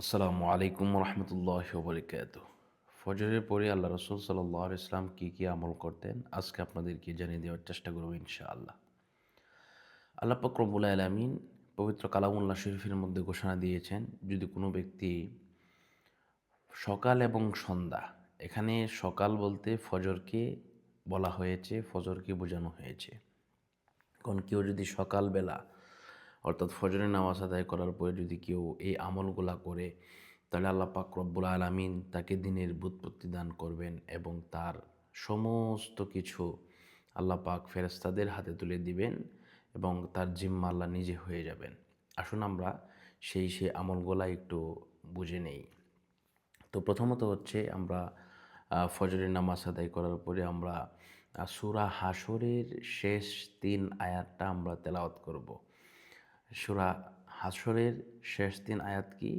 আসসালামু আলাইকুম রহমতুল্লাহ বরকাত। ফজরের পরে আল্লাহ রসুল সাল্লাহ ইসলাম কী কী আমল করতেন আজকে আপনাদেরকে জানিয়ে দেওয়ার চেষ্টা করব ইনশাআল্লাহ। আল্লাহ পাক রব্বুল আলামিন পবিত্র কালামুল্লাহ শরীফের মধ্যে ঘোষণা দিয়েছেন, যদি কোনো ব্যক্তি সকাল এবং সন্ধ্যা, এখানে সকাল বলতে ফজরকে বলা হয়েছে, ফজরকে বোঝানো হয়েছে। কারণ কেউ যদি সকালবেলা অর্থাৎ ফজরের নামাজ আদায় করার পরে যদি কেউ এই আমলগুলা করে, তাহলে আল্লাহ পাক রব্বুল আলামিন তাকে দিনের বুৎপত্তি দান করবেন এবং তার সমস্ত কিছু আল্লাহ পাক ফেরেশতাদের হাতে তুলে দিবেন এবং তার জিম্মা আল্লাহ নিজে হয়ে যাবেন। আসুন আমরা সেই আমলগুলা একটু বুঝে নেই। তো প্রথমত হচ্ছে আমরা ফজরের নামাজ আদায় করার পরে আমরা সূরা হাশরের শেষ ৩ আয়াতটা আমরা তেলাওয়াত করব। সূরা হাশরের শেষ ৩ আয়াত কি?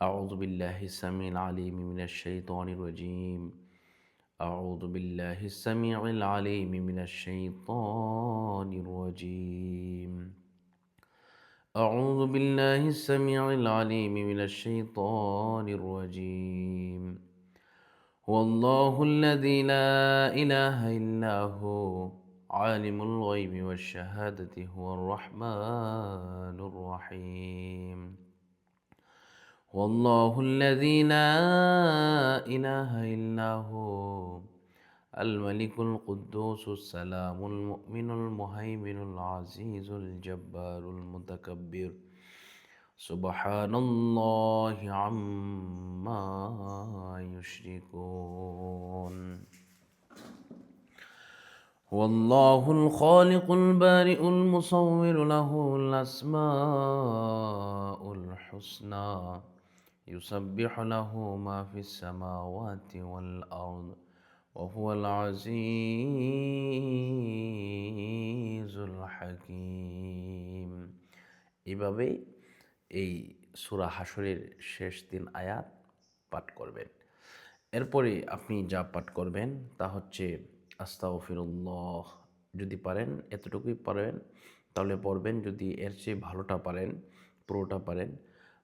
আউযু বিল্লাহিস সামিউল আলিম মিনাশ শাইতানির রাজিম। আউযু বিল্লাহিস সামিউল আলিম মিনাশ শাইতানির রাজিম। أعوذ بالله السميع العليم من الشيطان الرجيم. هو الله الذي لا إله إلا هو عالم الغيب والشهادة هو الرحمن الرحيم. هو الله الذي لا إله إلا هو الملك القدوس السلام المؤمن المهيمن العزيز الجبار المتكبر سبحان الله عما يشركون. هو الله الخالق البارئ المصور له الأسماء الحسنى يسبح له ما في السماوات والأرض وهو العزيز الحكيم. এভাবেই এই সূরা হাশরের শেষ ৩ আয়াত পাঠ করবেন। এরপরে আপনি যা পাঠ করবেন তা হচ্ছে আস্তাগফিরুল্লাহ। যদি পারেন, এতটুকুই পারেন তাহলে পড়বেন, যদি এর চেয়ে ভালোটা পারেন, পুরোটা পারেন,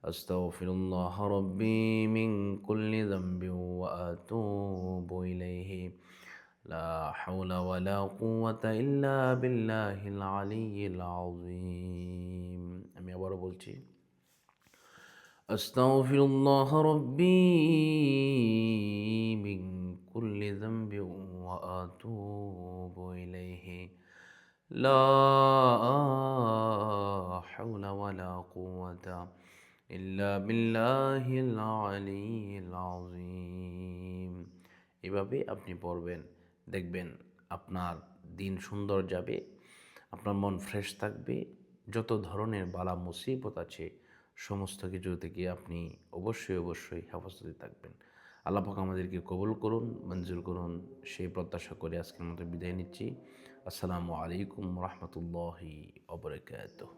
আস্তাগফিরুল্লাহ রাব্বি মিন কুল্লি যামবি ওয়া আতুবু ইলাইহি লা হাওলা ওয়ালা কুওয়াতা ইল্লা বিল্লাহিল আলিয়্যিল আযীম। আমি আবারও বলছি, আস্তাগফিরুল্লাহ রাব্বি মিন কুল্লি যামবি ওয়া আতুবু ইলাইহি লা হাওলা ওয়ালা কুওয়াতা ইল্লা বিল্লাহিল আলিয়্যিল আযীম। এভাবে আপনি পড়বেন, দেখবেন আপনার দিন সুন্দর যাবে, আপনার মন ফ্রেশ থাকবে। যত ধরনের বালা মুসিবত আছে সমস্ত কিছু থেকে আপনি অবশ্যই হেফাজতে থাকবেন। আল্লাহ পাক আমাদেরকে কবুল করুন, মঞ্জুর করুন, সেই প্রত্যাশা করে আজকের মতো বিদায় নিচ্ছি। আসসালামু আলাইকুম রহমতুল্লাহি ওয়া বারাকাতুহু।